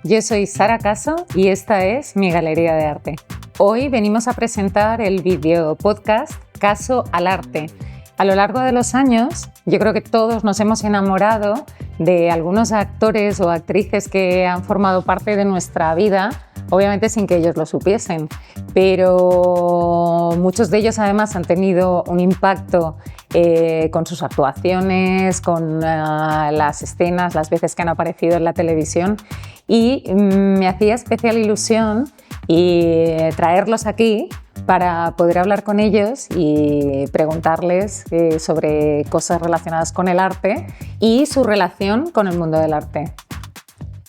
Yo soy Sara Caso y esta es mi Galería de Arte. Hoy venimos a presentar el video podcast Caso al Arte. A lo largo de los años, yo creo que todos nos hemos enamorado de algunos actores o actrices que han formado parte de nuestra vida, obviamente sin que ellos lo supiesen, pero muchos de ellos además han tenido un impacto con sus actuaciones, con las escenas, las veces que han aparecido en la televisión, y me hacía especial ilusión traerlos aquí para poder hablar con ellos y preguntarles sobre cosas relacionadas con el arte y su relación con el mundo del arte.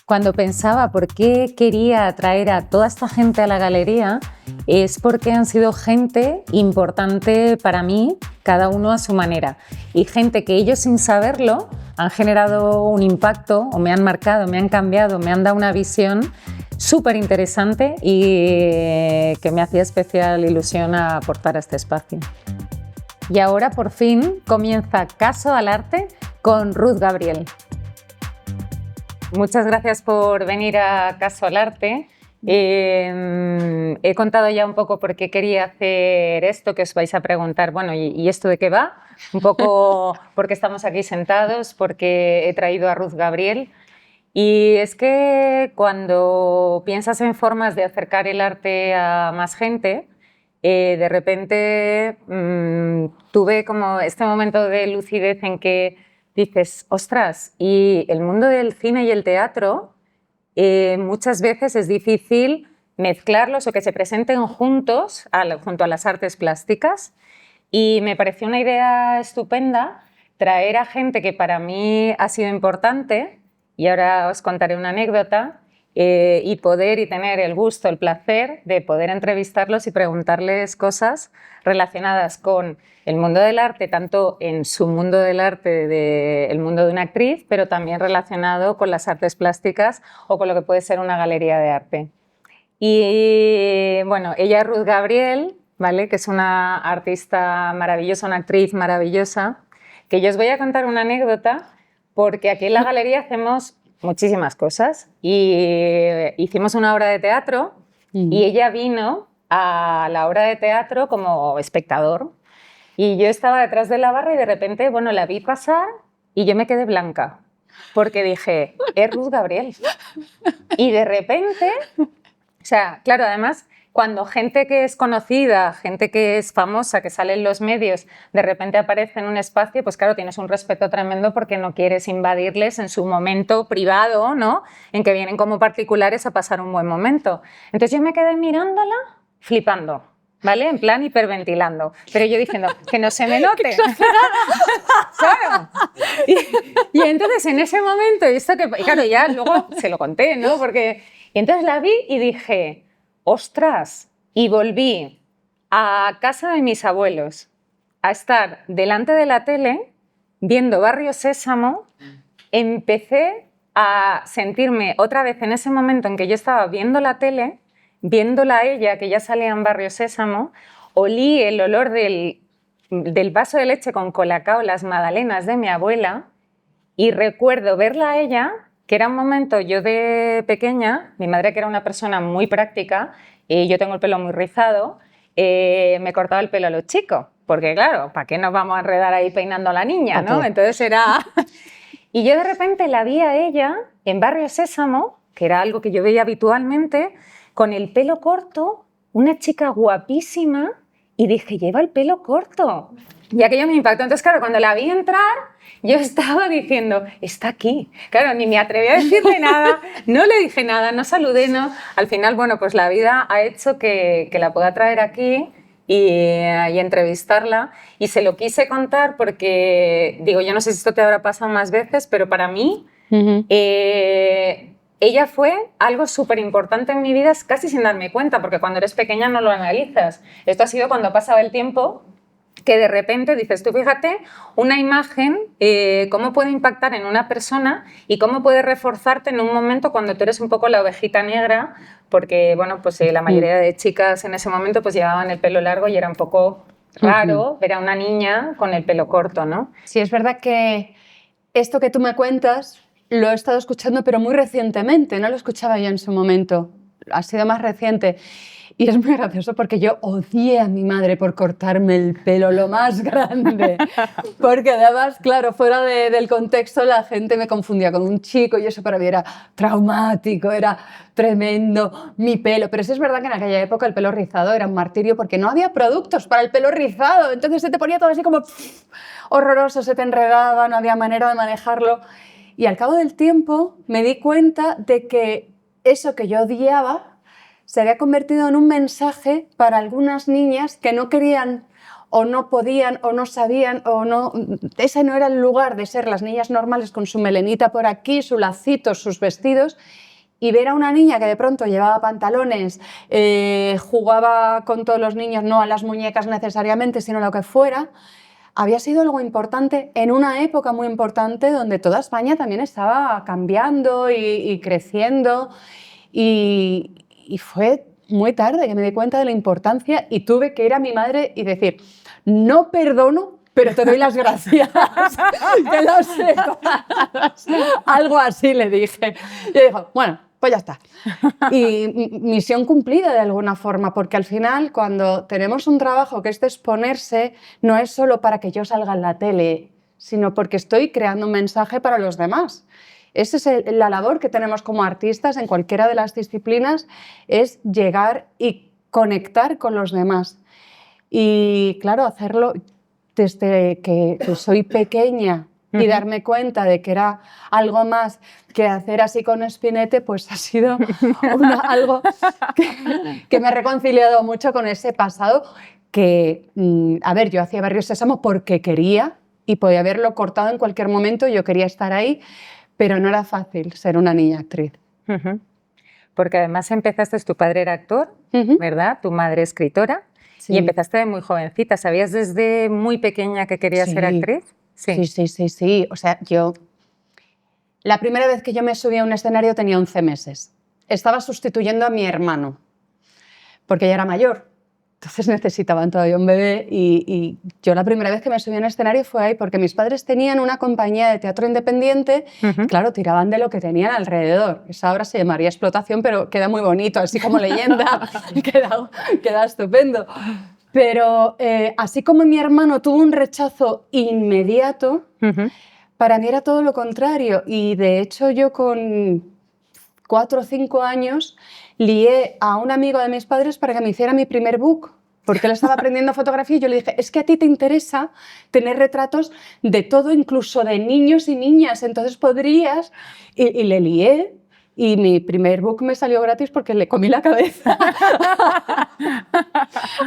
Cuando pensaba por qué quería traer a toda esta gente a la galería, es porque han sido gente importante para mí, cada uno a su manera, y gente que ellos sin saberlo han generado un impacto o me han marcado, me han cambiado, me han dado una visión súper interesante y que me hacía especial ilusión a aportar a este espacio. Y ahora por fin comienza Caso al Arte con Ruth Gabriel. Muchas gracias por venir a Caso al Arte. He contado ya un poco por qué quería hacer esto, que os vais a preguntar, bueno, ¿y esto de qué va? Un poco por qué estamos aquí sentados, porque he traído a Ruth Gabriel. Y es que cuando piensas en formas de acercar el arte a más gente, de repente tuve como este momento de lucidez en que dices, ostras, y el mundo del cine y el teatro muchas veces es difícil mezclarlos o que se presenten juntos junto a las artes plásticas, y me pareció una idea estupenda traer a gente que para mí ha sido importante, y ahora os contaré una anécdota, y tener el gusto, el placer de poder entrevistarlos y preguntarles cosas relacionadas con el mundo del arte, tanto en su mundo del arte, el mundo de una actriz, pero también relacionado con las artes plásticas o con lo que puede ser una galería de arte. Y bueno, ella es Ruth Gabriel, ¿vale? Que es una artista maravillosa, una actriz maravillosa, que yo os voy a contar una anécdota porque aquí en la galería hacemos muchísimas cosas y hicimos una obra de teatro y ella vino a la obra de teatro como espectador y yo estaba detrás de la barra y de repente, bueno, la vi pasar y yo me quedé blanca porque dije, es Ruth Gabriel. Y de repente, o sea, claro, además, cuando gente que es conocida, gente que es famosa, que sale en los medios, de repente aparece en un espacio, pues claro, tienes un respeto tremendo porque no quieres invadirles en su momento privado, ¿no? En que vienen como particulares a pasar un buen momento. Entonces yo me quedé mirándola, flipando, ¿vale? En plan hiperventilando. Pero yo diciendo, que no se me note. Claro. Y entonces en ese momento, y claro, ya luego se lo conté, ¿no? Y entonces la vi y dije, ostras, y volví a casa de mis abuelos a estar delante de la tele viendo Barrio Sésamo. Empecé a sentirme otra vez en ese momento en que yo estaba viendo la tele, viéndola a ella, que ya salía en Barrio Sésamo, olí el olor del vaso de leche con colacao, las magdalenas de mi abuela, y recuerdo verla a ella, que era un momento, yo de pequeña, mi madre que era una persona muy práctica, y yo tengo el pelo muy rizado, me cortaba el pelo a los chicos, porque claro, ¿para qué nos vamos a enredar ahí peinando a la niña, no? Entonces era... Y yo de repente la vi a ella en Barrio Sésamo, que era algo que yo veía habitualmente, con el pelo corto, una chica guapísima, y dije, lleva el pelo corto. Y aquello me impactó. Entonces, claro, cuando la vi entrar, yo estaba diciendo, está aquí. Claro, ni me atreví a decirle nada, no le dije nada, no saludé, no. Al final, bueno, pues la vida ha hecho que la pueda traer aquí y entrevistarla. Y se lo quise contar porque, digo, yo no sé si esto te habrá pasado más veces, pero para mí, ella fue algo súper importante en mi vida, casi sin darme cuenta, porque cuando eres pequeña no lo analizas. Esto ha sido cuando ha pasado el tiempo, que de repente dices, tú fíjate, una imagen, cómo puede impactar en una persona y cómo puede reforzarte en un momento cuando tú eres un poco la ovejita negra, porque bueno, pues, la mayoría de chicas en ese momento pues, llevaban el pelo largo y era un poco raro ver a una niña con el pelo corto, ¿no? Sí, es verdad que esto que tú me cuentas lo he estado escuchando, pero muy recientemente, no lo escuchaba yo en su momento, ha sido más reciente. Y es muy gracioso porque yo odié a mi madre por cortarme el pelo lo más grande. Porque además, claro, fuera del contexto la gente me confundía con un chico y eso para mí era traumático, era tremendo mi pelo. Pero sí es verdad que en aquella época el pelo rizado era un martirio porque no había productos para el pelo rizado. Entonces se te ponía todo así como horroroso, se te enredaba, no había manera de manejarlo. Y al cabo del tiempo me di cuenta de que eso que yo odiaba se había convertido en un mensaje para algunas niñas que no querían o no podían o no sabían o no... Ese no era el lugar de ser las niñas normales con su melenita por aquí, su lacito, sus vestidos, y ver a una niña que de pronto llevaba pantalones, jugaba con todos los niños, no a las muñecas necesariamente, sino lo que fuera, había sido algo importante en una época muy importante donde toda España también estaba cambiando y creciendo. Y fue muy tarde que me di cuenta de la importancia y tuve que ir a mi madre y decir, no perdono, pero te doy las gracias, que lo sepas. Algo así le dije. Y dijo, bueno, pues ya está. Y misión cumplida de alguna forma, porque al final cuando tenemos un trabajo que es de exponerse, no es solo para que yo salga en la tele, sino porque estoy creando un mensaje para los demás. Esa es la labor que tenemos como artistas en cualquiera de las disciplinas, es llegar y conectar con los demás. Y claro, hacerlo desde que soy pequeña y darme cuenta de que era algo más que hacer así con espinete, pues ha sido algo que me ha reconciliado mucho con ese pasado que, a ver, yo hacía Barrio Sésamo porque quería y podía haberlo cortado en cualquier momento, yo quería estar ahí, pero no era fácil ser una niña actriz. Porque además empezaste, tu padre era actor, ¿verdad? Tu madre escritora. Sí. Y empezaste de muy jovencita. ¿Sabías desde muy pequeña que querías ser actriz? Sí. O sea, la primera vez que yo me subí a un escenario tenía 11 meses. Estaba sustituyendo a mi hermano, porque ya era mayor. Entonces necesitaban todavía un bebé y yo la primera vez que me subí a un escenario fue ahí, porque mis padres tenían una compañía de teatro independiente, claro, tiraban de lo que tenían alrededor. Esa ahora se llamaría explotación, pero queda muy bonito, así como leyenda, queda estupendo. Pero así como mi hermano tuvo un rechazo inmediato, para mí era todo lo contrario. Y de hecho yo con 4 o 5 años lié a un amigo de mis padres para que me hiciera mi primer book, porque él estaba aprendiendo fotografía y yo le dije, es que a ti te interesa tener retratos de todo, incluso de niños y niñas, entonces podrías... Y le lié y mi primer book me salió gratis porque le comí la cabeza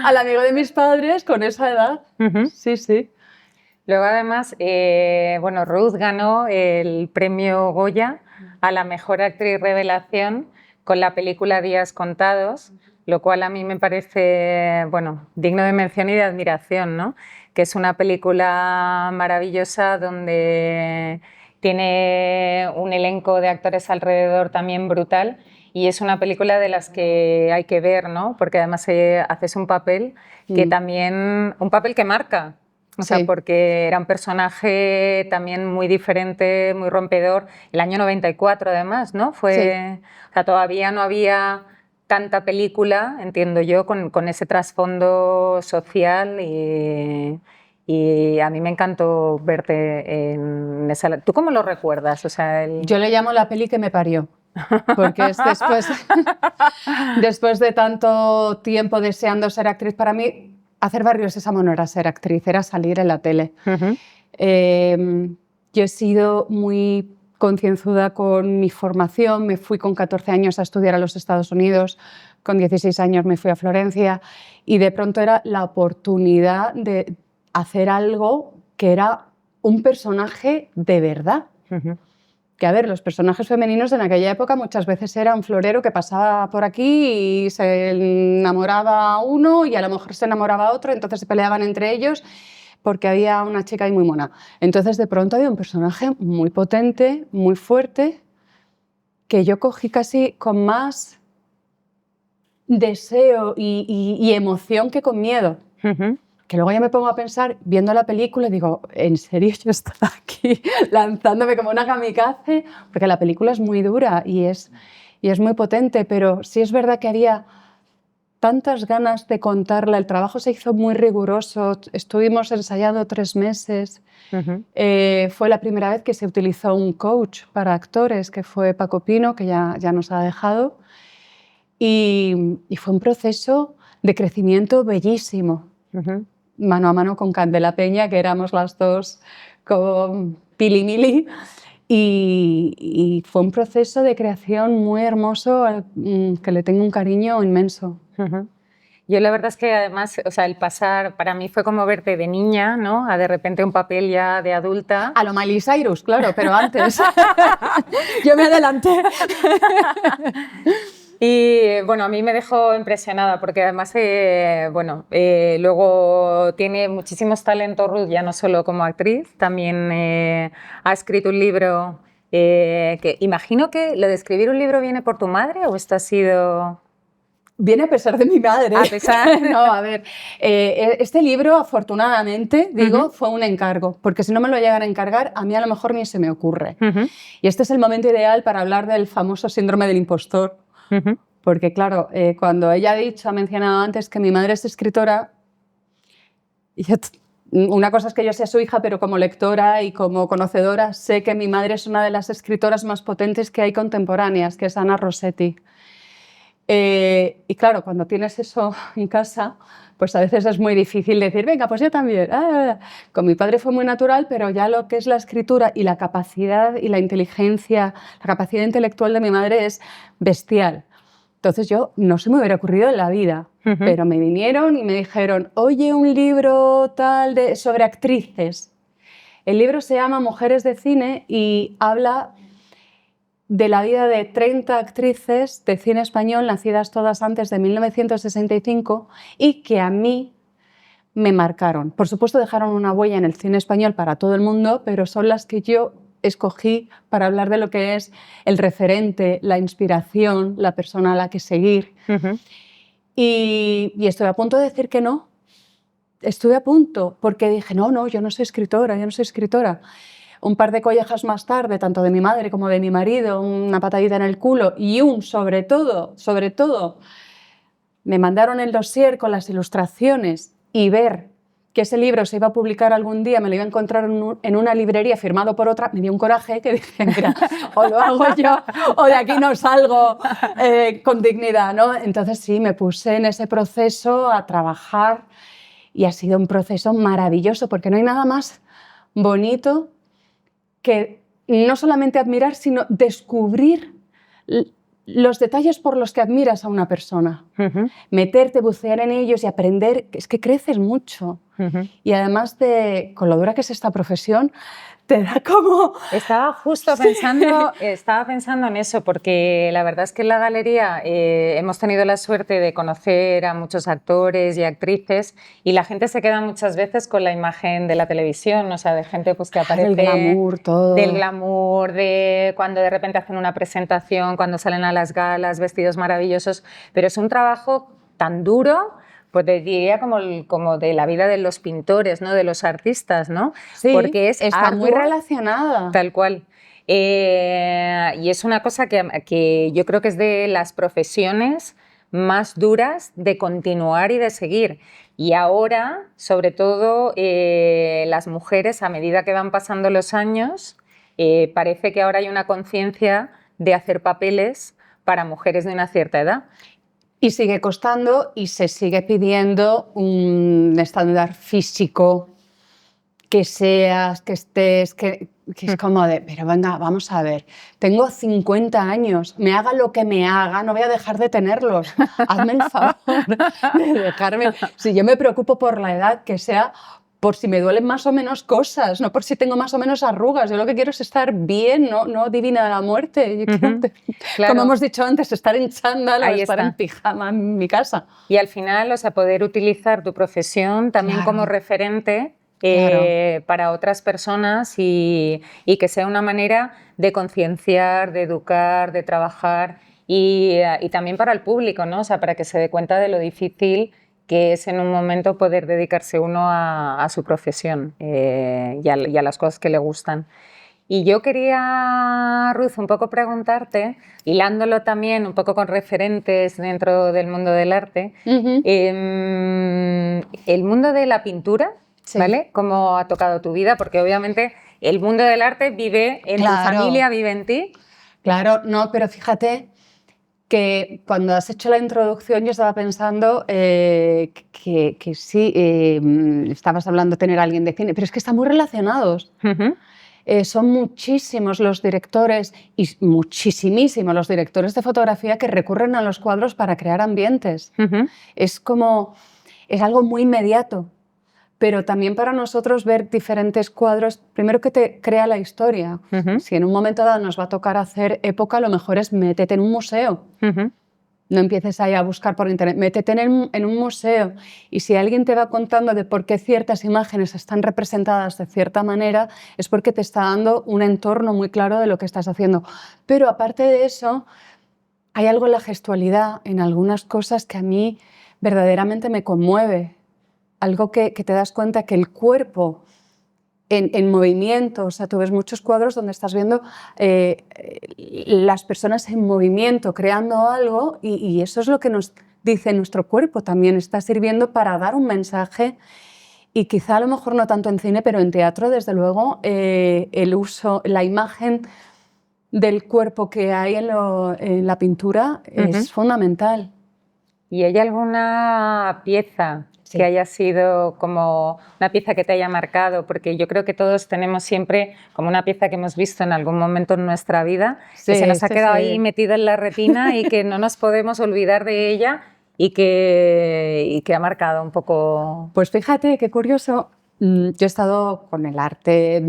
al amigo de mis padres con esa edad. Sí. Luego además, bueno, Ruth ganó el premio Goya a la mejor actriz revelación con la película Días contados, lo cual a mí me parece, bueno, digno de mención y de admiración, ¿no? Que es una película maravillosa donde tiene un elenco de actores alrededor también brutal y es una película de las que hay que ver, ¿no? Porque además haces un papel que también, un papel que marca. O sea, porque era un personaje también muy diferente, muy rompedor. El año 94, además, ¿no? O sea, todavía no había tanta película, entiendo yo, con ese trasfondo social y a mí me encantó verte en esa... ¿Tú cómo lo recuerdas? O sea, Yo le llamo la peli que me parió. Porque es después de tanto tiempo deseando ser actriz, para mí hacer Barrio Sésamo no era ser actriz, era salir en la tele. Yo he sido muy concienzuda con mi formación, me fui con 14 años a estudiar a los Estados Unidos, con 16 años me fui a Florencia y de pronto era la oportunidad de hacer algo que era un personaje de verdad. Que, a ver, los personajes femeninos en aquella época muchas veces era un florero que pasaba por aquí y se enamoraba a uno y a lo mejor se enamoraba a otro, entonces se peleaban entre ellos porque había una chica ahí muy mona. Entonces, de pronto había un personaje muy potente, muy fuerte, que yo cogí casi con más deseo y emoción que con miedo. que luego ya me pongo a pensar, viendo la película, y digo, ¿en serio yo estoy aquí lanzándome como una kamikaze? Porque la película es muy dura y es muy potente, pero sí es verdad que había tantas ganas de contarla. El trabajo se hizo muy riguroso, estuvimos ensayando 3 meses. Fue la primera vez que se utilizó un coach para actores, que fue Paco Pino, que ya nos ha dejado. Y fue un proceso de crecimiento bellísimo, mano a mano con Candela Peña, que éramos las dos con Pili-Mili. Y fue un proceso de creación muy hermoso que le tengo un cariño inmenso. Yo la verdad es que además, o sea, el pasar para mí fue como verte de niña, ¿no? A de repente un papel ya de adulta. A lo Miley Cyrus, claro, pero antes. Yo me adelanté. Y bueno, a mí me dejó impresionada porque además, luego tiene muchísimos talentos Ruth, ya no solo como actriz, también ha escrito un libro que imagino que lo de escribir un libro viene por tu madre o esto ha sido... Viene a pesar de mi madre. A pesar. No, a ver, este libro, afortunadamente, digo, fue un encargo, porque si no me lo llegan a encargar, a mí a lo mejor ni se me ocurre. Y este es el momento ideal para hablar del famoso síndrome del impostor, porque claro, cuando ella ha mencionado antes que mi madre es escritora, una cosa es que yo sea su hija, pero como lectora y como conocedora sé que mi madre es una de las escritoras más potentes que hay contemporáneas, que es Anna Rossetti. Y claro, cuando tienes eso en casa, pues a veces es muy difícil decir, venga, pues yo también. Con mi padre fue muy natural, pero ya lo que es la escritura y la capacidad y la inteligencia, la capacidad intelectual de mi madre es bestial. Entonces yo no se me hubiera ocurrido en la vida, pero me vinieron y me dijeron, oye, un libro tal sobre actrices. El libro se llama Mujeres de Cine y habla de la vida de 30 actrices de cine español, nacidas todas antes de 1965 y que a mí me marcaron. Por supuesto, dejaron una huella en el cine español para todo el mundo, pero son las que yo escogí para hablar de lo que es el referente, la inspiración, la persona a la que seguir. Y estoy a punto de decir que no. Estuve a punto, porque dije, no, yo no soy escritora, yo no soy escritora. Un par de collejas más tarde, tanto de mi madre como de mi marido, una patadita en el culo y sobre todo, me mandaron el dossier con las ilustraciones y ver que ese libro se iba a publicar algún día, me lo iba a encontrar en una librería firmado por otra, me dio un coraje que dije, mira, o lo hago yo o de aquí no salgo con dignidad, ¿no? Entonces sí, me puse en ese proceso a trabajar y ha sido un proceso maravilloso porque no hay nada más bonito que no solamente admirar, sino descubrir los detalles por los que admiras a una persona. Meterte, bucear en ellos y aprender, es que creces mucho. Y además con lo dura que es esta profesión, te da como... Estaba justo pensando en eso, porque la verdad es que en la galería hemos tenido la suerte de conocer a muchos actores y actrices y la gente se queda muchas veces con la imagen de la televisión, o sea, de gente pues, que aparece... Del glamour, todo. Del glamour, de cuando de repente hacen una presentación, cuando salen a las galas, vestidos maravillosos, pero es un trabajo tan duro... Pues diría como de la vida de los pintores, ¿no? De los artistas, ¿no? Sí, porque está muy relacionada. Tal cual. Y es una cosa que yo creo que es de las profesiones más duras de continuar y de seguir. Y ahora, sobre todo, las mujeres, a medida que van pasando los años, parece que ahora hay una conciencia de hacer papeles para mujeres de una cierta edad. Y sigue costando y se sigue pidiendo un estándar físico, que seas, que estés, que es como de, pero venga, vamos a ver, tengo 50 años, me haga lo que me haga, no voy a dejar de tenerlos. Hazme el favor de dejarme. Si yo me preocupo por la edad, que sea por si me duelen más o menos cosas, no por si tengo más o menos arrugas. Yo lo que quiero es estar bien, no divina de la muerte. Yo quiero, claro. Como hemos dicho antes, estar en chándal o estar está. en pijama en mi casa. Y al final, o sea, poder utilizar tu profesión también Claro. como referente Claro. para otras personas y que sea una manera de concienciar, de educar, de trabajar y también para el público, ¿no? O sea, para que se dé cuenta de lo difícil que es en un momento poder dedicarse uno a su profesión y a las cosas que le gustan. Y yo quería, Ruth, un poco preguntarte, hilándolo también un poco con referentes dentro del mundo del arte, el mundo de la pintura, Sí. ¿vale? ¿Cómo ha tocado tu vida? Porque obviamente el mundo del arte vive en tu familia, vive en ti. Claro, no, pero fíjate que cuando has hecho la introducción yo estaba pensando que sí, estabas hablando de tener a alguien de cine, pero es que están muy relacionados. Son muchísimos los directores y muchísimos los directores de fotografía que recurren a los cuadros para crear ambientes. Es algo muy inmediato, pero también para nosotros ver diferentes cuadros, primero que te crea la historia. Si en un momento dado nos va a tocar hacer época, lo mejor es métete en un museo. No empieces ahí a buscar por internet, métete en un museo. Y si alguien te va contando de por qué ciertas imágenes están representadas de cierta manera, es porque te está dando un entorno muy claro de lo que estás haciendo. Pero aparte de eso, hay algo en la gestualidad, en algunas cosas que a mí verdaderamente me conmueve. Algo que te das cuenta que el cuerpo en movimiento, o sea, tú ves muchos cuadros donde estás viendo las personas en movimiento, creando algo, y eso es lo que nos dice nuestro cuerpo también, está sirviendo para dar un mensaje, y quizá a lo mejor no tanto en cine, pero en teatro, desde luego, el uso, la imagen del cuerpo que hay en la pintura es fundamental. ¿Y hay alguna pieza que haya sido como una pieza que te haya marcado? Porque yo creo que todos tenemos siempre como una pieza que hemos visto en algún momento en nuestra vida, que se nos ha quedado ahí metida en la retina y que no nos podemos olvidar de ella y que ha marcado un poco... Pues fíjate, qué curioso. Yo he estado con el arte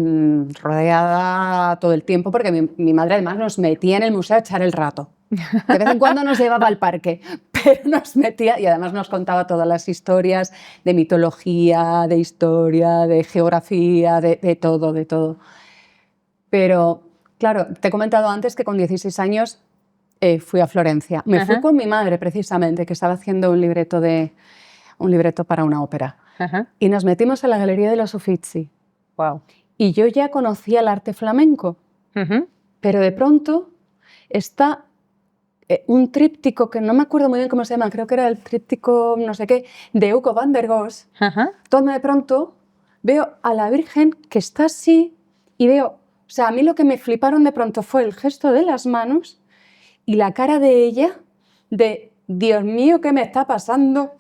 rodeada todo el tiempo porque mi madre además nos metía en el museo a echar el rato. De vez en cuando nos llevaba al parque, pero nos metía y además nos contaba todas las historias de mitología, de historia, de geografía, de todo, de todo. Pero, claro, te he comentado antes que con 16 años fui a Florencia. Me fui con mi madre, precisamente, que estaba haciendo un libreto para una ópera. Y nos metimos a la Galería de los Uffizi. Wow. Y yo ya conocía el arte flamenco, pero de pronto está un tríptico que no me acuerdo muy bien cómo se llama, creo que era el tríptico no sé qué, de Hugo van der Goes, donde de pronto veo a la Virgen que está así y veo, o sea, a mí lo que me fliparon de pronto fue el gesto de las manos y la cara de ella de Dios mío, ¿qué me está pasando?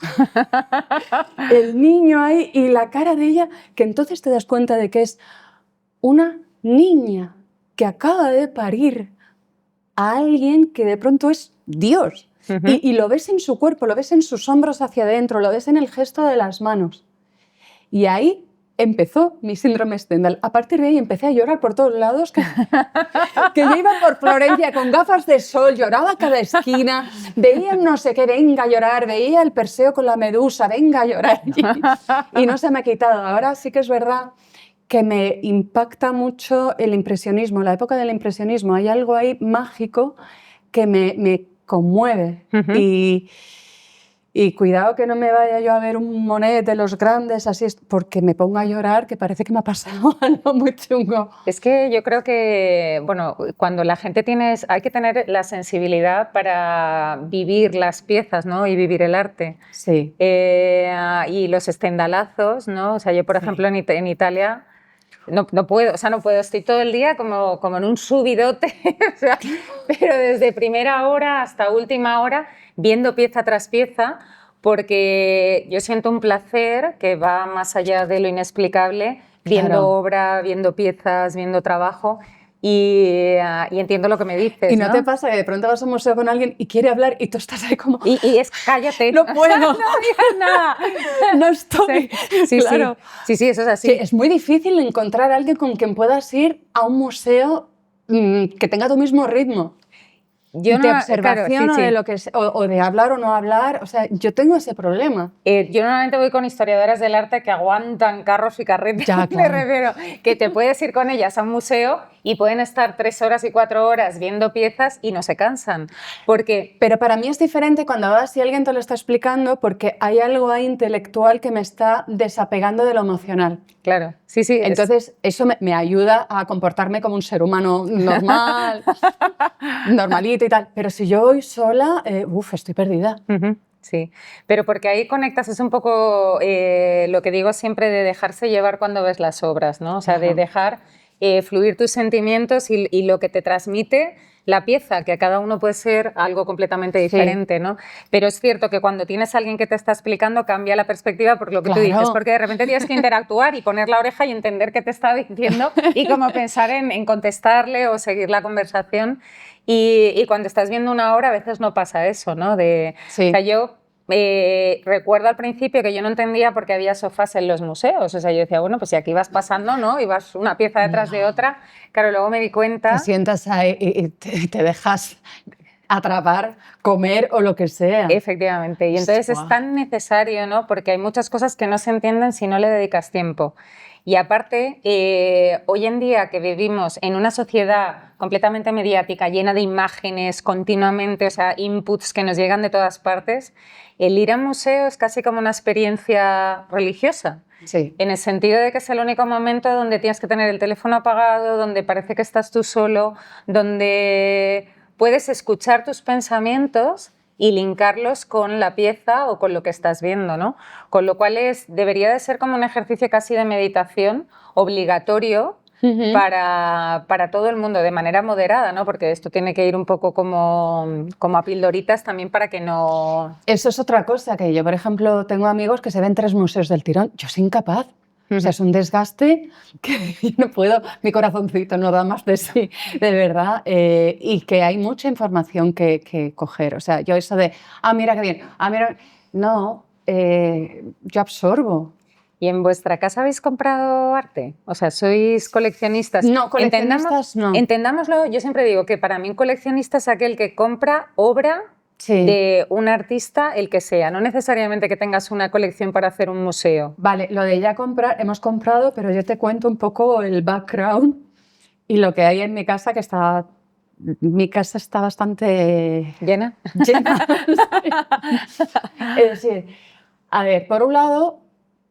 El niño ahí y la cara de ella, que entonces te das cuenta de que es una niña que acaba de parir a alguien que de pronto es Dios. Y lo ves en su cuerpo, lo ves en sus hombros hacia adentro, lo ves en el gesto de las manos. Y ahí empezó mi síndrome Stendhal. A partir de ahí empecé a llorar por todos lados, que yo iba por Florencia con gafas de sol, lloraba a cada esquina, veía no sé qué, venga a llorar, veía el Perseo con la medusa, venga a llorar. Y no se me ha quitado. Ahora sí que es verdad que me impacta mucho el impresionismo, la época del impresionismo. Hay algo ahí mágico que me conmueve. Y cuidado que no me vaya yo a ver un Monet de los grandes, así, porque me pongo a llorar, que parece que me ha pasado algo muy chungo. Es que yo creo que, bueno, cuando la gente hay que tener la sensibilidad para vivir las piezas, ¿no? Y vivir el arte. Sí. Y los estendalazos, ¿no? O sea, yo, por ejemplo, en Italia... No puedo, estoy todo el día como en un subidote, o sea, pero desde primera hora hasta última hora, viendo pieza tras pieza, porque yo siento un placer que va más allá de lo inexplicable, viendo obra, viendo piezas, viendo trabajo. Y entiendo lo que me dices. ¿Y no te pasa que de pronto vas a un museo con alguien y quiere hablar y tú estás ahí como... Y es cállate. No puedo. No digas nada. No estoy. Sí, claro. Sí, eso es así. Sí, es muy difícil encontrar a alguien con quien puedas ir a un museo que tenga tu mismo ritmo. Yo de no, observación claro, o sí, de sí. lo que o de hablar o no hablar. O sea, yo tengo ese problema. Yo normalmente voy con historiadoras del arte que aguantan carros y carretas, Ya, me claro. refiero, que te puedes ir con ellas a un museo y pueden estar 3 horas y 4 horas viendo piezas y no se cansan, porque... Pero para mí es diferente cuando ahora si alguien te lo está explicando porque hay algo ahí intelectual que me está desapegando de lo emocional. Claro, sí, sí. Entonces, eso me ayuda a comportarme como un ser humano normal, normalito y tal. Pero si yo voy sola, estoy perdida. Sí, pero porque ahí conectas, es un poco lo que digo siempre de dejarse llevar cuando ves las obras, ¿no? O sea, de dejar fluir tus sentimientos y lo que te transmite la pieza, que a cada uno puede ser algo completamente diferente, ¿no? Pero es cierto que cuando tienes a alguien que te está explicando cambia la perspectiva por lo que tú dices, porque de repente tienes que interactuar y poner la oreja y entender qué te está diciendo y cómo pensar en contestarle o seguir la conversación. Y cuando estás viendo una obra a veces no pasa eso, ¿no? O sea, yo recuerdo al principio que yo no entendía por qué había sofás en los museos. O sea, yo decía, bueno, pues si aquí vas pasando, ¿no? Y vas una pieza detrás de otra. Claro, luego me di cuenta... Te sientas ahí y te dejas atrapar, comer o lo que sea. Efectivamente. Y entonces es tan necesario, ¿no? Porque hay muchas cosas que no se entienden si no le dedicas tiempo. Y aparte, hoy en día que vivimos en una sociedad completamente mediática, llena de imágenes continuamente, o sea, inputs que nos llegan de todas partes, el ir a un museo es casi como una experiencia religiosa. Sí. En el sentido de que es el único momento donde tienes que tener el teléfono apagado, donde parece que estás tú solo, donde puedes escuchar tus pensamientos y linkarlos con la pieza o con lo que estás viendo, ¿no? Con lo cual debería de ser como un ejercicio casi de meditación obligatorio para todo el mundo, de manera moderada, ¿no? Porque esto tiene que ir un poco como a pildoritas también para que no... Eso es otra cosa, que yo, por ejemplo, tengo amigos que se ven 3 museos del tirón. Yo soy incapaz. O sea, es un desgaste que no puedo, mi corazoncito no da más de sí, de verdad. Y que hay mucha información que coger. O sea, yo eso de, mira qué bien, mira... No, yo absorbo. ¿Y en vuestra casa habéis comprado arte? O sea, ¿sois coleccionistas? No, coleccionistas no. Entendámoslo, yo siempre digo que para mí un coleccionista es aquel que compra obra de un artista, el que sea, no necesariamente que tengas una colección para hacer un museo. Vale, lo de ya comprar, hemos comprado, pero yo te cuento un poco el background y lo que hay en mi casa, que está... Mi casa está bastante... ¿Llena? Llena. Es decir, a ver, por un lado,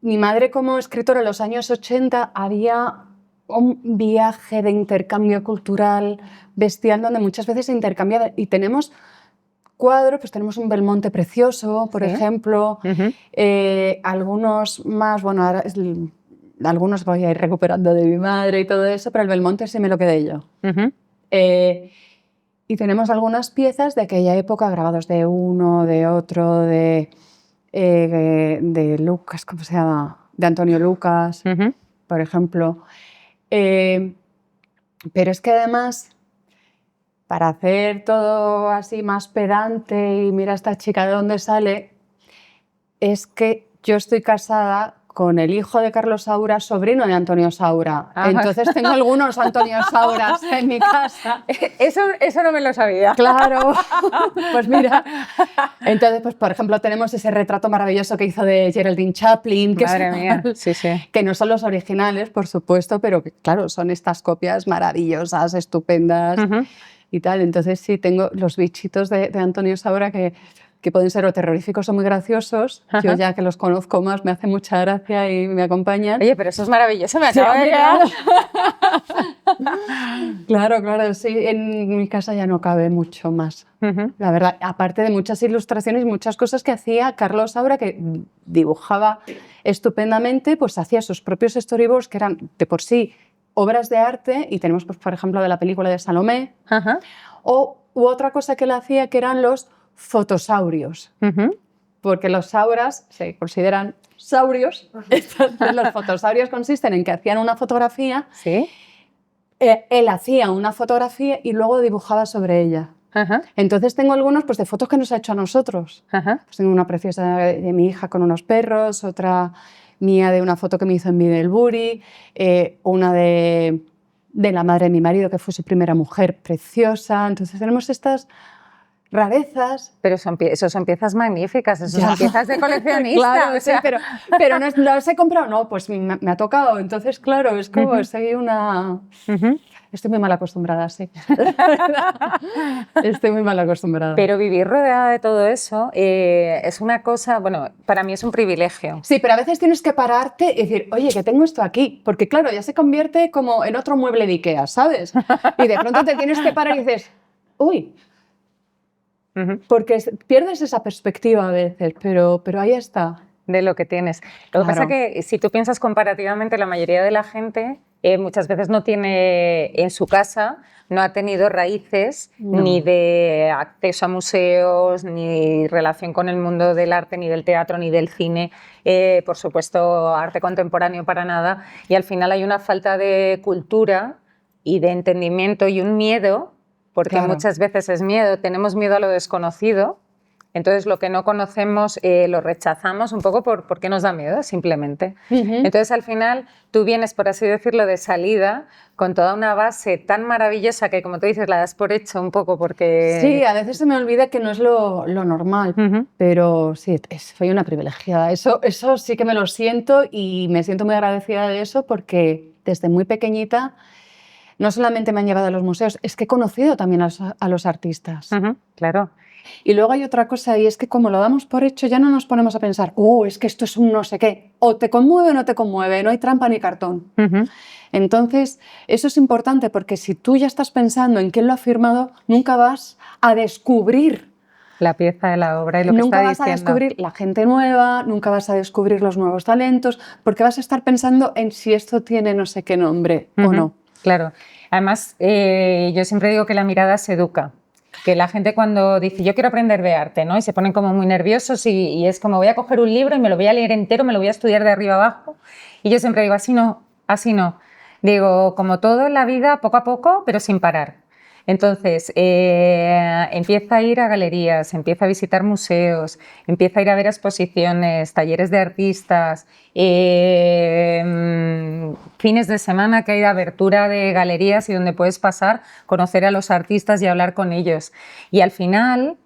mi madre como escritora en los años 80 había un viaje de intercambio cultural bestial donde muchas veces se intercambiaba y tenemos cuadros, pues tenemos un Belmonte precioso, por ejemplo, algunos más, bueno, ahora algunos voy a ir recuperando de mi madre y todo eso, pero el Belmonte sí me lo quedé yo. Y tenemos algunas piezas de aquella época, grabados de uno, de otro, de Lucas, ¿cómo se llama? De Antonio Lucas, por ejemplo. Pero es que además, para hacer todo así más pedante y mira esta chica de dónde sale, es que yo estoy casada con el hijo de Carlos Saura, sobrino de Antonio Saura. Entonces tengo algunos Antonio Sauras en mi casa. Eso no me lo sabía. Claro, pues mira. Entonces, pues por ejemplo, tenemos ese retrato maravilloso que hizo de Geraldine Chaplin. Madre mía, sí, sí. Que no son los originales, por supuesto, pero que claro, son estas copias maravillosas, estupendas y tal. Entonces sí, tengo los bichitos de Antonio Saura que pueden ser o terroríficos o muy graciosos. Yo ya que los conozco más me hace mucha gracia y me acompañan. Oye, pero eso es maravilloso, me acabo de llegar. Claro, claro, sí. En mi casa ya no cabe mucho más. La verdad, aparte de muchas ilustraciones y muchas cosas que hacía Carlos Saura, que dibujaba estupendamente, pues hacía sus propios storyboards que eran de por sí obras de arte, y tenemos, pues, por ejemplo, de la película de Salomé, u otra cosa que él hacía que eran los fotosaurios, porque los sauras se consideran saurios. Entonces, los fotosaurios consisten en que hacían una fotografía, él hacía una fotografía y luego dibujaba sobre ella. Entonces tengo algunos pues, de fotos que nos ha hecho a nosotros. Pues tengo una preciosa de mi hija con unos perros, otra mía de una foto que me hizo en Middlebury, una de la madre de mi marido, que fue su primera mujer, preciosa. Entonces tenemos estas rarezas. Pero eso son piezas magníficas, eso Ya. son piezas de coleccionista. Claro, o sea. sí, pero no las he comprado, no, pues me ha tocado. Entonces, claro, es como soy una... Estoy muy mal acostumbrada, sí. Estoy muy mal acostumbrada. Pero vivir rodeada de todo eso es una cosa, bueno, para mí es un privilegio. Sí, pero a veces tienes que pararte y decir, oye, que tengo esto aquí. Porque claro, ya se convierte como en otro mueble de Ikea, ¿sabes? Y de pronto te tienes que parar y dices, uy, porque pierdes esa perspectiva a veces, pero ahí está. De lo que tienes. Lo que pasa es que si tú piensas comparativamente, la mayoría de la gente muchas veces no tiene en su casa, no ha tenido raíces ni de acceso a museos, ni relación con el mundo del arte, ni del teatro, ni del cine, por supuesto arte contemporáneo para nada, y al final hay una falta de cultura y de entendimiento y un miedo, porque muchas veces es miedo, tenemos miedo a lo desconocido. Entonces, lo que no conocemos lo rechazamos un poco porque nos da miedo, simplemente. Entonces, al final, tú vienes, por así decirlo, de salida con toda una base tan maravillosa que, como tú dices, la das por hecho un poco porque... Sí, a veces se me olvida que no es lo normal, pero sí, soy una privilegiada. Eso sí que me lo siento y me siento muy agradecida de eso porque desde muy pequeñita no solamente me han llevado a los museos, es que he conocido también a los artistas. Claro. Y luego hay otra cosa y es que como lo damos por hecho ya no nos ponemos a pensar, es que esto es un no sé qué, o te conmueve o no te conmueve, no hay trampa ni cartón. Entonces, eso es importante porque si tú ya estás pensando en quién lo ha firmado, nunca vas a descubrir la pieza de la obra y lo que está diciendo. Nunca vas a descubrir la gente nueva, nunca vas a descubrir los nuevos talentos, porque vas a estar pensando en si esto tiene no sé qué nombre o no. Claro. Además, yo siempre digo que la mirada se educa. Que la gente cuando dice yo quiero aprender de arte, ¿no? Y se ponen como muy nerviosos y es como voy a coger un libro y me lo voy a leer entero, me lo voy a estudiar de arriba abajo. Y yo siempre digo así no, así no. Digo, como todo en la vida, poco a poco, pero sin parar. Entonces, empieza a ir a galerías, empieza a visitar museos, empieza a ir a ver exposiciones, talleres de artistas, fines de semana que hay de abertura de galerías y donde puedes pasar, conocer a los artistas y hablar con ellos. Y al final,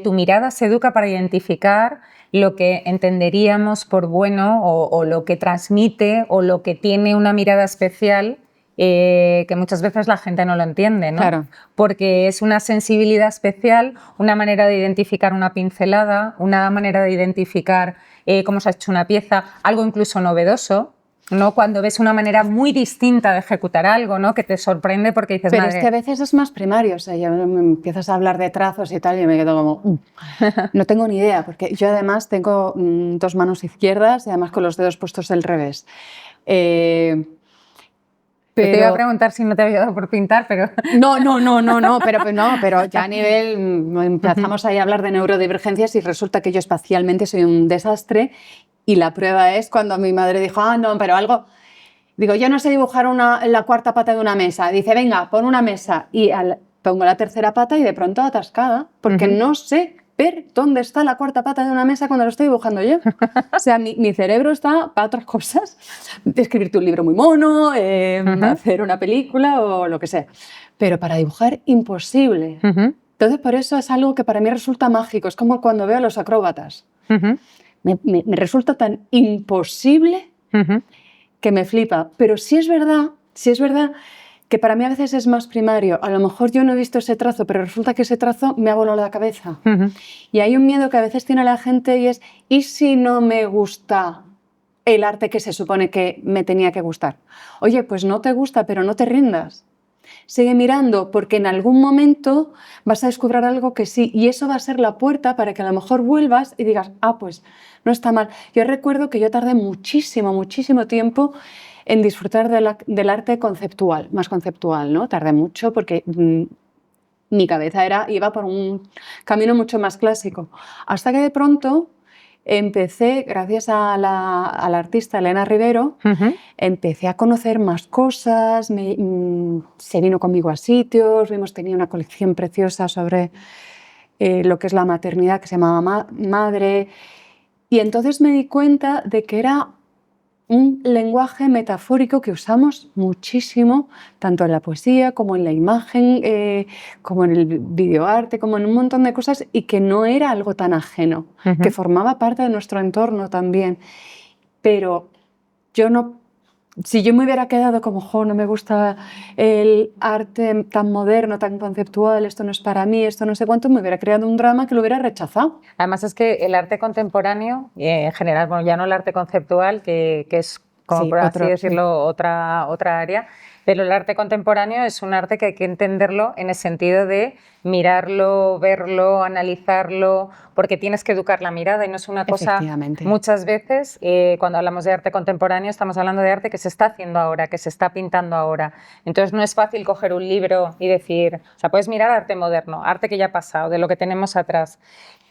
tu mirada se educa para identificar lo que entenderíamos por bueno o lo que transmite o lo que tiene una mirada especial. Que muchas veces la gente no lo entiende, ¿no? Claro. Porque es una sensibilidad especial, una manera de identificar una pincelada, una manera de identificar cómo se ha hecho una pieza, algo incluso novedoso, ¿no? Cuando ves una manera muy distinta de ejecutar algo, ¿no? Que te sorprende porque dices, pero madre... es que a veces es más primario, o sea, ya me empiezas a hablar de trazos y tal y me quedo como... No tengo ni idea, porque yo además tengo 2 manos izquierdas y además con los dedos puestos del revés. Te iba a preguntar si no te había dado por pintar, pero... No, pero ya a nivel... Empezamos ahí a hablar de neurodivergencias y resulta que yo espacialmente soy un desastre y la prueba es cuando mi madre dijo, no, pero algo... Digo, yo no sé dibujar la cuarta pata de una mesa. Dice, venga, pon una mesa. Y pongo la tercera pata y de pronto atascada, porque no sé ver dónde está la cuarta pata de una mesa cuando lo estoy dibujando yo. O sea, mi cerebro está para otras cosas. Escribirte un libro muy mono, hacer una película o lo que sea. Pero para dibujar, imposible. Entonces, por eso es algo que para mí resulta mágico. Es como cuando veo a los acróbatas. Me resulta tan imposible que me flipa. Pero sí es verdad que para mí a veces es más primario. A lo mejor yo no he visto ese trazo, pero resulta que ese trazo me ha volado la cabeza. Y hay un miedo que a veces tiene la gente y es, ¿y si no me gusta el arte que se supone que me tenía que gustar? Oye, pues no te gusta, pero no te rindas. Sigue mirando porque en algún momento vas a descubrir algo que sí y eso va a ser la puerta para que a lo mejor vuelvas y digas, pues no está mal. Yo recuerdo que yo tardé muchísimo tiempo en disfrutar del arte conceptual, más conceptual, ¿no? Tardé mucho porque mi cabeza iba por un camino mucho más clásico. Hasta que de pronto empecé, gracias a la artista Elena Rivero, empecé a conocer más cosas, se vino conmigo a sitios, tenía una colección preciosa sobre lo que es la maternidad, que se llamaba Madre, y entonces me di cuenta de que era un lenguaje metafórico que usamos muchísimo, tanto en la poesía como en la imagen, como en el videoarte, como en un montón de cosas, y que no era algo tan ajeno, que formaba parte de nuestro entorno también. Pero si yo me hubiera quedado como, no me gusta el arte tan moderno, tan conceptual, esto no es para mí, esto no sé cuánto, me hubiera creado un drama que lo hubiera rechazado. Además es que el arte contemporáneo, en general, bueno, ya no el arte conceptual, que es, como Sí, por así decirlo, otra área, pero el arte contemporáneo es un arte que hay que entenderlo en el sentido de mirarlo, verlo, analizarlo, porque tienes que educar la mirada y no es una cosa... Muchas veces, cuando hablamos de arte contemporáneo, estamos hablando de arte que se está haciendo ahora, que se está pintando ahora. Entonces no es fácil coger un libro y decir... O sea, puedes mirar arte moderno, arte que ya ha pasado, de lo que tenemos atrás.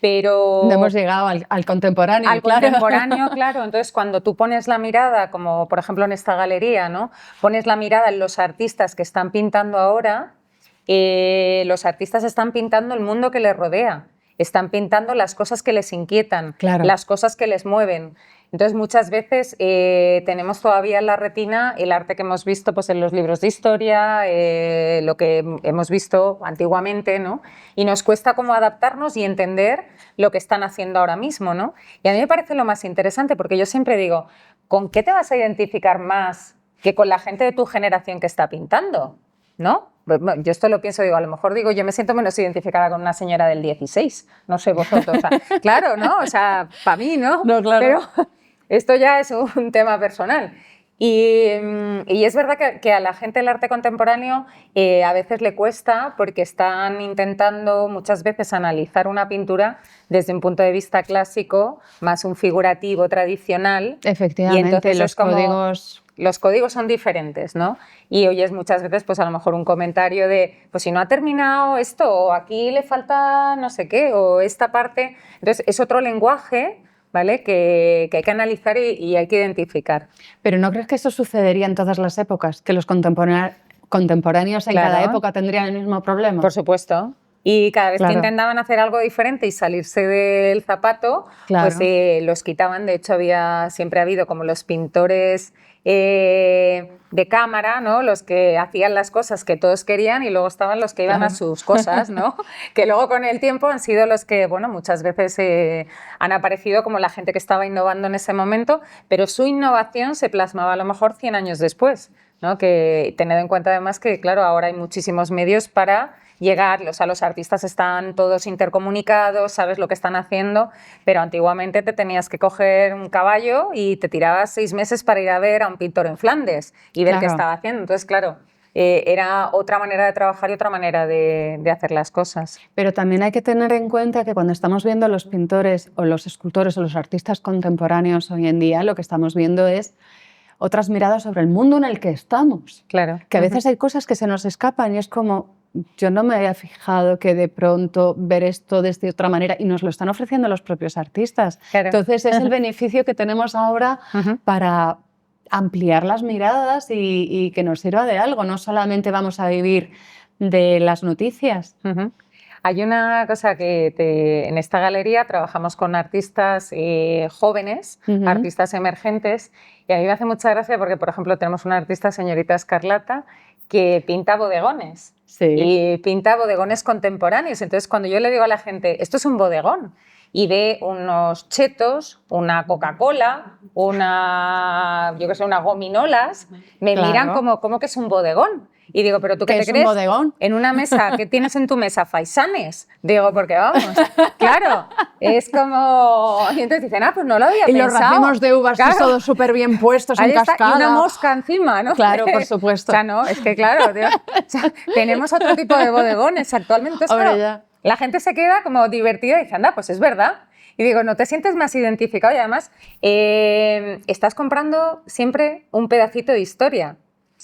Pero no hemos llegado al contemporáneo, al contemporáneo, claro. Entonces, cuando tú pones la mirada, como por ejemplo en esta galería, ¿no? Pones la mirada en los artistas que están pintando ahora, los artistas están pintando el mundo que les rodea, están pintando las cosas que les inquietan, las cosas que les mueven. Entonces, muchas veces tenemos todavía en la retina el arte que hemos visto pues, en los libros de historia, lo que hemos visto antiguamente, ¿no? Y nos cuesta como adaptarnos y entender lo que están haciendo ahora mismo, ¿no? Y a mí me parece lo más interesante, porque yo siempre digo, ¿con qué te vas a identificar más que con la gente de tu generación que está pintando? ¿No? Yo esto lo pienso, digo, a lo mejor digo, yo me siento menos identificada con una señora del 16, no sé vosotros, o sea, claro, ¿no? O sea, para mí, ¿no? No, claro. Pero esto ya es un tema personal. Y es verdad que a la gente del arte contemporáneo a veces le cuesta porque están intentando muchas veces analizar una pintura desde un punto de vista clásico, más un figurativo tradicional. Efectivamente, y entonces los códigos son diferentes, ¿no? Y oyes muchas veces, pues a lo mejor un comentario de, pues si no ha terminado esto, o aquí le falta no sé qué, o esta parte. Entonces es otro lenguaje, ¿vale? Que hay que analizar y hay que identificar. Pero ¿no crees que eso sucedería en todas las épocas? ¿Que los contemporáneos en cada época tendrían el mismo problema? Por supuesto. Y cada vez que intentaban hacer algo diferente y salirse del zapato, pues los quitaban. De hecho, siempre ha habido como los pintores de cámara, ¿no? Los que hacían las cosas que todos querían, y luego estaban los que iban a sus cosas, ¿no? Que luego con el tiempo han sido los que, bueno, muchas veces han aparecido como la gente que estaba innovando en ese momento, pero su innovación se plasmaba a lo mejor 100 años después, ¿no? Que teniendo en cuenta además que, claro, ahora hay muchísimos medios para llegar, o sea, los artistas están todos intercomunicados, sabes lo que están haciendo, pero antiguamente te tenías que coger un caballo y te tirabas 6 meses para ir a ver a un pintor en Flandes y ver qué estaba haciendo. Entonces, claro, era otra manera de trabajar y otra manera de hacer las cosas. Pero también hay que tener en cuenta que cuando estamos viendo a los pintores o los escultores o los artistas contemporáneos hoy en día, lo que estamos viendo es otras miradas sobre el mundo en el que estamos. Claro. Que a veces hay cosas que se nos escapan y es como... Yo no me había fijado que de pronto ver esto desde otra manera, y nos lo están ofreciendo los propios artistas. Entonces es el beneficio que tenemos ahora para ampliar las miradas y que nos sirva de algo. No solamente vamos a vivir de las noticias. Hay una cosa que en esta galería trabajamos con artistas jóvenes, artistas emergentes, y a mí me hace mucha gracia porque, por ejemplo, tenemos una artista, señorita Escarlata, que pinta bodegones. Y pinta bodegones contemporáneos. Entonces, cuando yo le digo a la gente, esto es un bodegón, y ve unos chetos, una Coca-Cola, unas gominolas, me miran como que es un bodegón. Y digo, ¿pero tú qué te crees? ¿Un bodegón? En una mesa, ¿qué tienes en tu mesa? Faisanes. Digo, porque vamos, claro, es como... Y entonces dicen, pues no lo había pensado. Y los racimos de uvas todos súper bien puestos en cascada. Y una mosca encima, ¿no? Claro, por supuesto. O sea, no, es que claro, tío, o sea, tenemos otro tipo de bodegones actualmente. Entonces, claro, la gente se queda como divertida y dice, anda, pues es verdad. Y digo, ¿no te sientes más identificado? Y además, estás comprando siempre un pedacito de historia.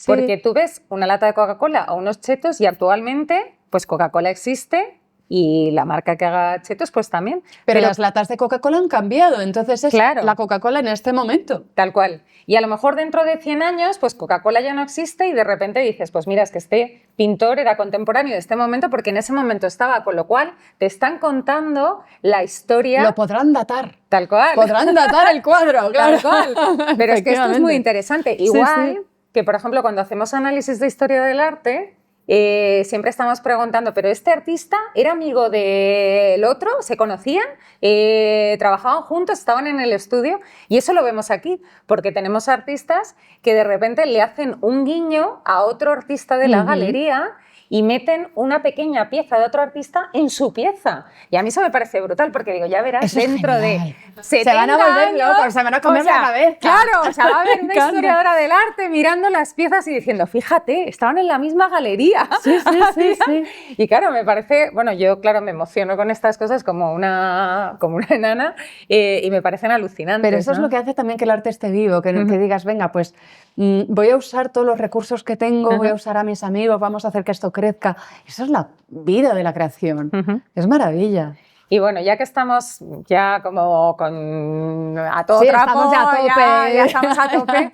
Porque tú ves una lata de Coca-Cola o unos chetos y actualmente, pues Coca-Cola existe, y la marca que haga chetos pues también. Pero las latas de Coca-Cola han cambiado, entonces es Claro. la Coca-Cola en este momento. Tal cual. Y a lo mejor dentro de 100 años, pues Coca-Cola ya no existe y de repente dices, pues mira, es que este pintor era contemporáneo de este momento porque en ese momento estaba, con lo cual te están contando la historia. Lo podrán datar. Tal cual. Podrán datar el cuadro, claro. Tal cual. Pero es que esto es muy interesante. Igual sí. que, por ejemplo, cuando hacemos análisis de historia del arte, siempre estamos preguntando, ¿pero este artista era amigo del otro? ¿Se conocían? ¿Trabajaban juntos? ¿Estaban en el estudio? Y eso lo vemos aquí, porque tenemos artistas que de repente le hacen un guiño a otro artista de la galería y meten una pequeña pieza de otro artista en su pieza. Y a mí eso me parece brutal, porque digo, ya verás, eso dentro de 70 se van a volver años, locos, se van a comer la cabeza. Claro, o sea, va a haber una historiadora del arte mirando las piezas y diciendo, fíjate, estaban en la misma galería. Sí. Y claro, me parece, bueno, yo claro me emociono con estas cosas como una enana y me parecen alucinantes. Pero eso es lo que hace también que el arte esté vivo, que digas, venga, pues voy a usar todos los recursos que tengo, voy a usar a mis amigos, vamos a hacer que esto crezca. Eso es la vida de la creación. Es maravilla. Y bueno, ya que estamos ya como a todo trapo, estamos ya a tope. Ya estamos a tope.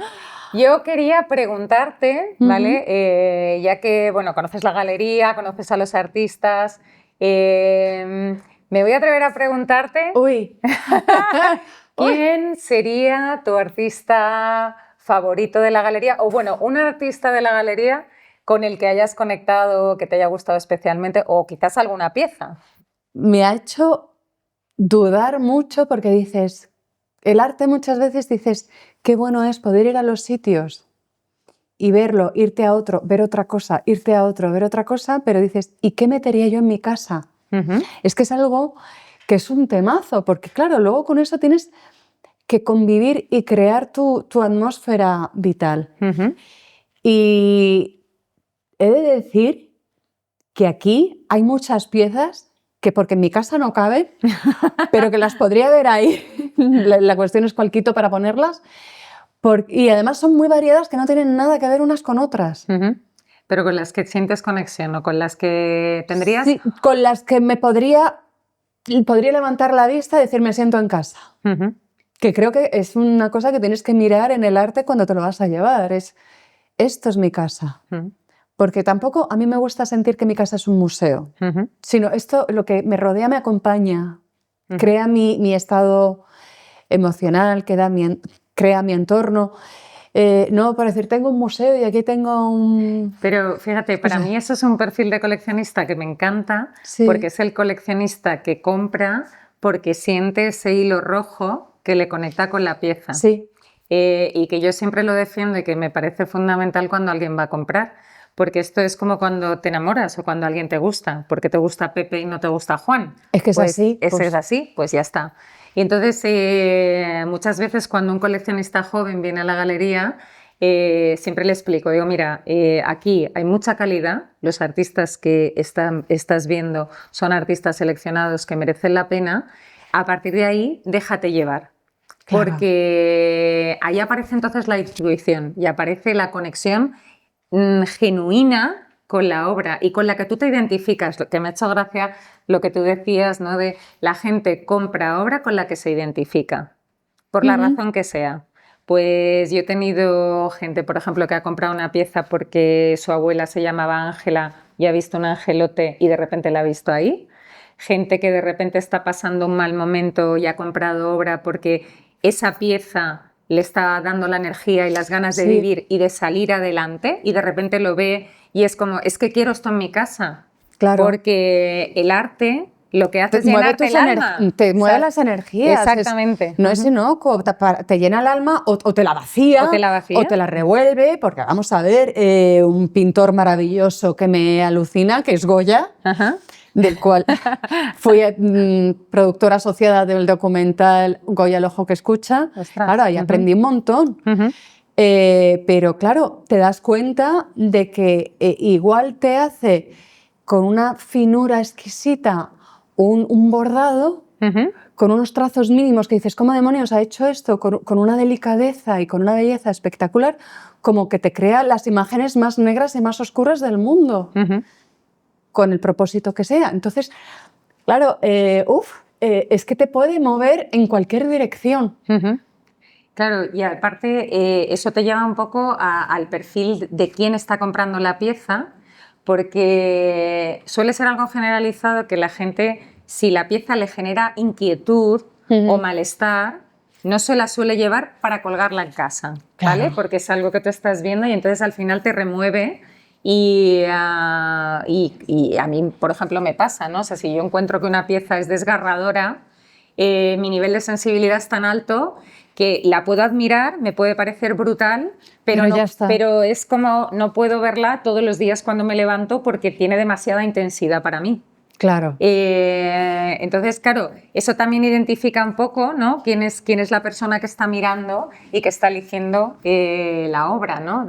Yo quería preguntarte, ¿vale? Ya que, bueno, conoces la galería, conoces a los artistas, me voy a atrever a preguntarte ¿quién sería tu artista favorito de la galería? O bueno, un artista de la galería con el que hayas conectado, que te haya gustado especialmente, o quizás alguna pieza. Me ha hecho dudar mucho porque dices, el arte muchas veces dices, qué bueno es poder ir a los sitios y verlo, irte a otro, ver otra cosa, irte a otro, ver otra cosa, pero dices, ¿y qué metería yo en mi casa? Es que es algo que es un temazo, porque claro, luego con eso tienes que convivir y crear tu atmósfera vital. Y he de decir que aquí hay muchas piezas que porque en mi casa no caben, pero que las podría ver ahí. La cuestión es cuál quito para ponerlas. Y además son muy variadas que no tienen nada que ver unas con otras. Pero con las que sientes conexión o con las que tendrías... Sí, con las que me podría levantar la vista y decir me siento en casa. Que creo que es una cosa que tienes que mirar en el arte cuando te lo vas a llevar. Esto es mi casa. Porque tampoco a mí me gusta sentir que mi casa es un museo, sino esto, lo que me rodea me acompaña, crea mi estado emocional, crea mi entorno. No, por decir, tengo un museo y aquí tengo un... Pero fíjate, para mí eso es un perfil de coleccionista que me encanta, porque es el coleccionista que compra porque siente ese hilo rojo que le conecta con la pieza. Sí. Y que yo siempre lo defiendo y que me parece fundamental cuando alguien va a comprar. Porque esto es como cuando te enamoras o cuando alguien te gusta, porque te gusta Pepe y no te gusta Juan. Es que es así. Es así, pues ya está. Y entonces muchas veces cuando un coleccionista joven viene a la galería, siempre le explico, digo, mira, aquí hay mucha calidad, los artistas que estás viendo son artistas seleccionados que merecen la pena, a partir de ahí déjate llevar. Claro. Porque ahí aparece entonces la intuición y aparece la conexión genuina con la obra y con la que tú te identificas, que me ha hecho gracia lo que tú decías, ¿no? De la gente compra obra con la que se identifica, por la razón que sea. Pues yo he tenido gente, por ejemplo, que ha comprado una pieza porque su abuela se llamaba Ángela y ha visto un angelote y de repente la ha visto ahí. Gente que de repente está pasando un mal momento y ha comprado obra porque esa pieza le está dando la energía y las ganas de vivir y de salir adelante y de repente lo ve y es como, es que quiero esto en mi casa. Claro. Porque el arte lo que hace es llenarte el alma. Te mueve las energías. Exactamente. No es inocuo, te llena el alma o te la vacía. O te la revuelve, porque vamos a ver, un pintor maravilloso que me alucina, que es Goya, del cual fui productora asociada del documental Goya el ojo que escucha. Ostras. Claro, ahí aprendí un montón. Pero claro, te das cuenta de que igual te hace con una finura exquisita un bordado, con unos trazos mínimos que dices, ¿cómo demonios ha hecho esto? Con una delicadeza y con una belleza espectacular, como que te crea las imágenes más negras y más oscuras del mundo. Con el propósito que sea. Entonces, Claro, es que te puede mover en cualquier dirección. Claro, y aparte eso te lleva un poco al perfil de quién está comprando la pieza, porque suele ser algo generalizado que la gente, si la pieza le genera inquietud o malestar, no se la suele llevar para colgarla en casa, ¿vale? Claro. Porque es algo que tú estás viendo y entonces al final te remueve. Y a mí, por ejemplo, me pasa, ¿no? O sea, si yo encuentro que una pieza es desgarradora, mi nivel de sensibilidad es tan alto que la puedo admirar, me puede parecer brutal, pero, ya está. pero es como no puedo verla todos los días cuando me levanto porque tiene demasiada intensidad para mí. Claro. Entonces, claro, eso también identifica un poco, ¿no? quién es la persona que está mirando y que está eligiendo la obra, ¿no?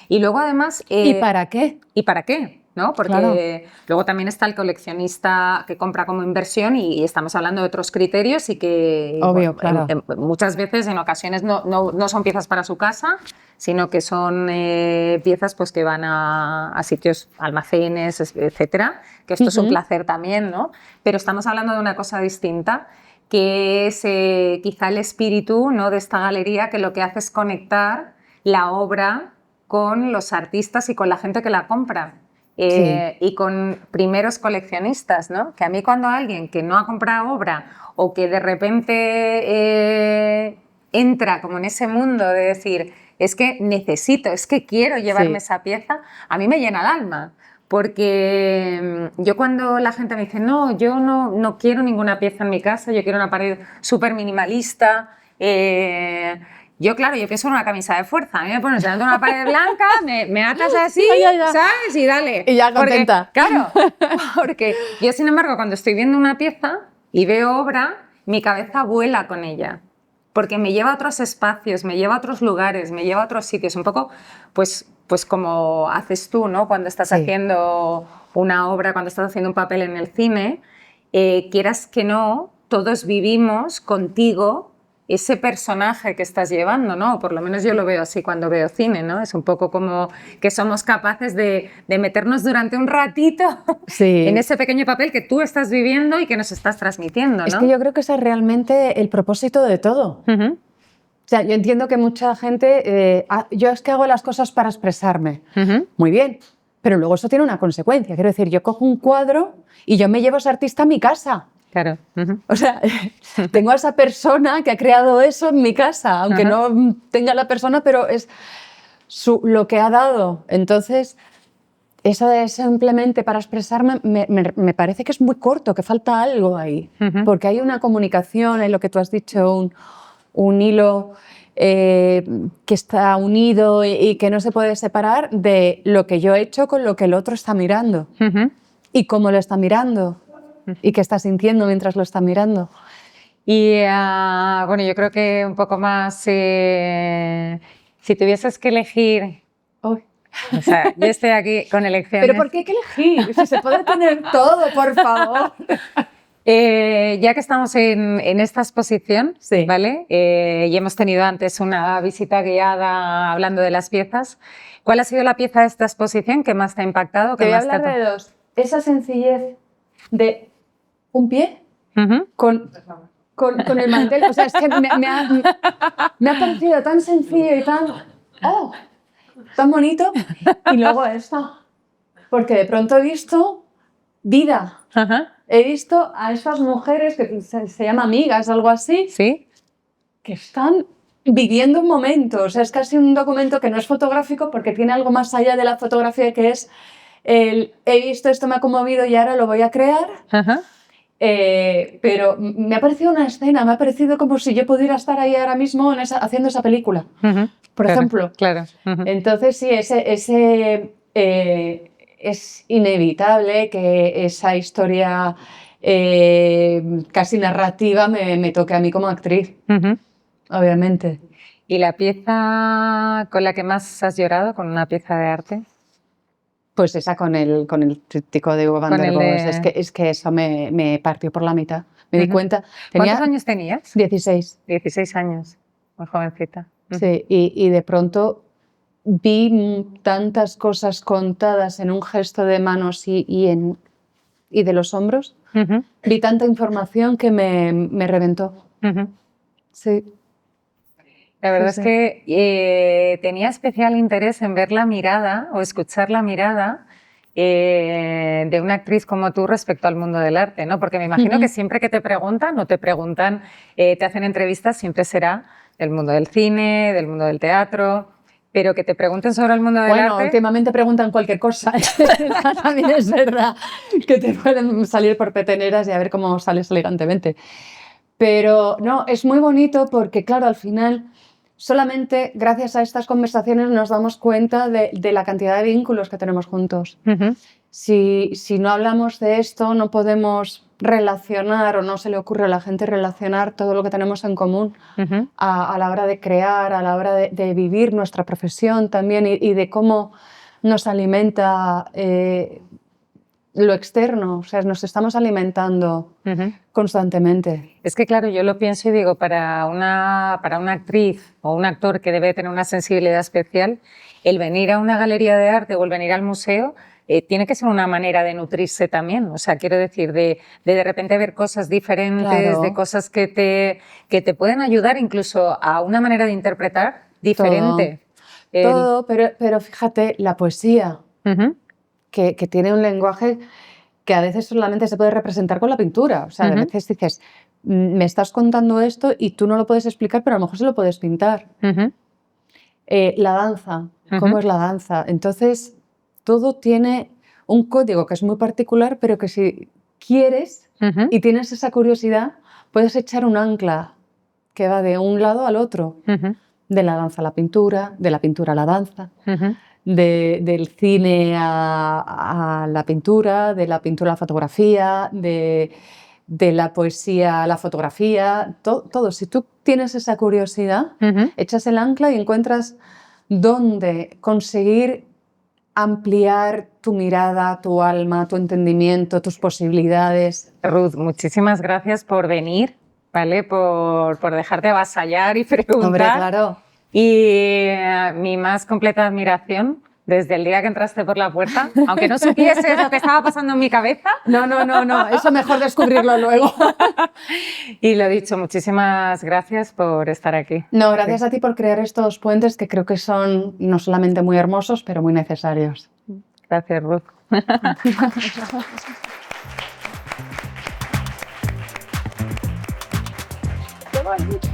Y luego, además... ¿Y para qué? ¿Y para qué? ¿No? Porque luego también está el coleccionista que compra como inversión y estamos hablando de otros criterios y que Obvio, claro. Muchas veces, en ocasiones, no son piezas para su casa, sino que son piezas pues, que van a sitios, almacenes, etcétera, que esto es un placer también, ¿no? Pero estamos hablando de una cosa distinta, que es quizá el espíritu, ¿no? de esta galería, que lo que hace es conectar la obra con los artistas y con la gente que la compra. Y con primeros coleccionistas, ¿no? Que a mí cuando alguien que no ha comprado obra o que de repente entra como en ese mundo de decir, es que necesito, es que quiero llevarme esa pieza, a mí me llena el alma. Porque yo cuando la gente me dice, no, yo no quiero ninguna pieza en mi casa, yo quiero una pared súper minimalista, yo, claro, yo pienso en una camisa de fuerza. A mí me pones delante de una pared blanca, me atas así, ¿sabes? Y dale. Y ya contenta. Claro, porque yo, sin embargo, cuando estoy viendo una pieza y veo obra, mi cabeza vuela con ella. Porque me lleva a otros espacios, me lleva a otros lugares, me lleva a otros sitios. Un poco, pues como haces tú, ¿no? Cuando estás haciendo una obra, cuando estás haciendo un papel en el cine, quieras que no, todos vivimos contigo ese personaje que estás llevando, ¿no? Por lo menos yo lo veo así cuando veo cine, ¿no? Es un poco como que somos capaces de meternos durante un ratito en ese pequeño papel que tú estás viviendo y que nos estás transmitiendo, ¿no? Es que yo creo que ese es realmente el propósito de todo. O sea, yo entiendo que mucha gente... yo es que hago las cosas para expresarme. Muy bien, pero luego eso tiene una consecuencia. Quiero decir, yo cojo un cuadro y yo me llevo a ese artista a mi casa. Claro. O sea, tengo a esa persona que ha creado eso en mi casa, aunque no tenga la persona, pero es lo que ha dado. Entonces, eso de simplemente para expresarme me parece que es muy corto, que falta algo ahí. Porque hay una comunicación, en lo que tú has dicho, un hilo que está unido y que no se puede separar de lo que yo he hecho con lo que el otro está mirando. Y cómo lo está mirando. ¿Y qué está sintiendo mientras lo está mirando? Y bueno, yo creo que un poco más, si tuvieses que elegir... O sea, yo estoy aquí con elecciones... ¿Pero por qué hay que elegir? Si se puede tener todo, por favor. Ya que estamos en esta exposición, ¿vale? Y hemos tenido antes una visita guiada hablando de las piezas, ¿cuál ha sido la pieza de esta exposición que más te ha impactado? Te voy a hablar de dos. Esa sencillez de un pie con el mantel. O sea, es que me ha parecido tan sencillo y tan bonito. Y luego esta. Porque de pronto he visto vida. He visto a estas mujeres que se llaman amigas, algo así, que están viviendo un momento. O sea, es casi un documento que no es fotográfico porque tiene algo más allá de la fotografía, que es he visto esto, me ha conmovido y ahora lo voy a crear. Pero me ha parecido una escena, me ha parecido como si yo pudiera estar ahí ahora mismo haciendo esa película, por ejemplo. Claro. Entonces, sí, es inevitable que esa historia casi narrativa me toque a mí como actriz, obviamente. ¿Y la pieza con la que más has llorado, con una pieza de arte? Pues esa con el tríptico de Hugo van der Goes. Es que eso me partió por la mitad. Me di cuenta. ¿Cuántos años tenías? 16. 16 años, muy jovencita. Sí, y de pronto vi tantas cosas contadas en un gesto de manos y de los hombros, Vi tanta información que me reventó. Sí. La verdad es que tenía especial interés en ver la mirada o escuchar la mirada de una actriz como tú respecto al mundo del arte, ¿no? Porque me imagino que siempre que te preguntan o te preguntan, te hacen entrevistas, siempre será del mundo del cine, del mundo del teatro, pero que te pregunten sobre el mundo del arte... Bueno, últimamente preguntan cualquier cosa. También es verdad que te pueden salir por peteneras y a ver cómo sales elegantemente. Pero no, es muy bonito porque, claro, al final... Solamente gracias a estas conversaciones nos damos cuenta de la cantidad de vínculos que tenemos juntos. Si no hablamos de esto, no podemos relacionar o no se le ocurre a la gente relacionar todo lo que tenemos en común a la hora de crear, a la hora de vivir nuestra profesión también y de cómo nos alimenta lo externo. O sea, nos estamos alimentando constantemente. Es que, claro, yo lo pienso y digo, para una actriz o un actor que debe tener una sensibilidad especial, el venir a una galería de arte o el venir al museo tiene que ser una manera de nutrirse también. O sea, quiero decir, de repente ver cosas diferentes, Claro. de cosas que te pueden ayudar incluso a una manera de interpretar diferente. Todo, pero fíjate, la poesía, que tiene un lenguaje que a veces solamente se puede representar con la pintura. O sea, a veces dices, me estás contando esto y tú no lo puedes explicar, pero a lo mejor se lo puedes pintar. La danza, ¿cómo es la danza? Entonces, todo tiene un código que es muy particular, pero que si quieres y tienes esa curiosidad, puedes echar un ancla que va de un lado al otro. De la danza a la pintura, de la pintura a la danza. Del cine a la pintura, de la pintura a la fotografía, de la poesía a la fotografía, todo. Si tú tienes esa curiosidad, echas el ancla y encuentras dónde conseguir ampliar tu mirada, tu alma, tu entendimiento, tus posibilidades. Ruth, muchísimas gracias por venir, ¿vale? Por dejarte avasallar y preguntar. Hombre, claro. Y mi más completa admiración desde el día que entraste por la puerta, aunque no supieses lo que estaba pasando en mi cabeza. No, eso mejor descubrirlo luego. Y lo dicho, muchísimas gracias por estar aquí. No, gracias a ti por crear estos puentes que creo que son no solamente muy hermosos, pero muy necesarios. Gracias, Ruth. ¡Qué bonito!